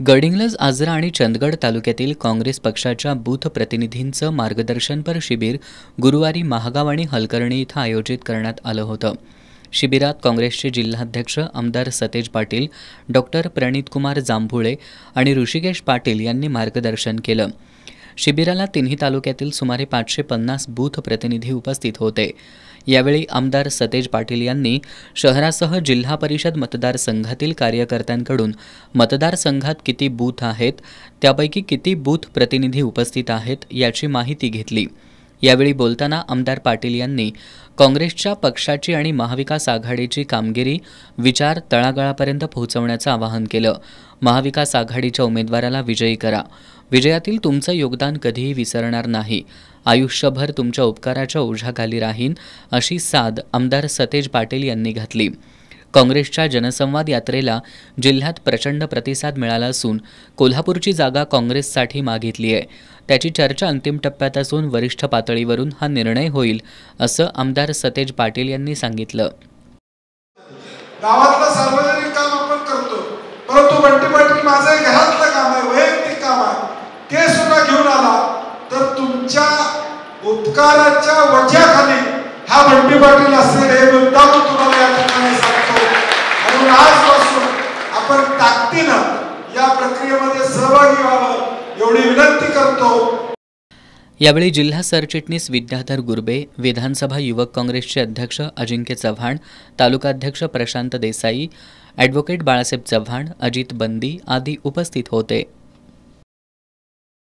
गडिंग्लज, आजरा आणि चंदगड तालुक्यातील काँग्रेस पक्षाच्या बूथ प्रतिनिधींचं मार्गदर्शनपर शिबिर गुरुवारी महागाव आणि हलकर्णी इथं आयोजित करण्यात आलं होतं. शिबिरात काँग्रेसचे जिल्हाध्यक्ष आमदार सतेज पाटील, डॉक्टर प्रणितकुमार जांभुळे आणि ऋषिकेश पाटील यांनी मार्गदर्शन केलं. शिबिराला तिन्ही तालुक्यातील सुमारे 550 बूथ प्रतिनिधी उपस्थित होते. यावेळी आमदार सतेज पाटील यांनी शहरासह जिल्हा परिषद मतदारसंघातील कार्यकर्त्यांकडून मतदारसंघात किती बूथ आहेत, त्यापैकी किती बूथ प्रतिनिधी उपस्थित आहेत याची माहिती घेतली. यावेळी बोलताना आमदार पाटील यांनी काँग्रेसच्या पक्षाची आणि महाविकास आघाडीची कामगिरी, विचार तळागाळापर्यंत पोहोचवण्याचं आवाहन केलं. महाविकास आघाडीच्या उमेदवाराला विजयी करा. विजयातील तुमचं योगदान कधीही विसरणार नाही. आयुष्यभर तुमच्या उपकाराच्या ओझ्याखाली राहीन, अशी साद आमदार सतेज पाटील यांनी घातली. काँग्रेसच्या जनसंवाद यात्रेला जिल्ह्यात प्रचंड प्रतिसाद मिळाला असून कोल्हापूरची जागा काँग्रेससाठी मागितली आहे. त्याची चर्चा अंतिम टप्प्यात असून वरिष्ठ पातळीवरून हा निर्णय होईल, असं आमदार सतेज पाटील यांनी सांगितलं. गावातलं सार्वजनिक काम आपण करतो, परंतु बंटी पाटील माझं घरातलं काम आहे, वैयक्तिक काम आहे, ते सुद्धा घेऊन आला तर तुमच्या उपकाराच्या वजाखाली हा बंटी पाटील असेल हे मुद्दा तुम्हाला या ठिकाणी सांगतो. म्हणून आजपासून आपण ताकदीनं या प्रक्रियेमध्ये सहभागी व्हावं एवढी विनंती करतो. यावेळी जिल्हा सरचिटणीस विद्याधर गुरबे, विधानसभा युवक काँग्रेसचे अध्यक्ष अजिंक्य चव्हाण, तालुकाध्यक्ष प्रशांत देसाई, ॲडव्होकेट बाळासाहेब चव्हाण, अजित बंदी आदी उपस्थित होते.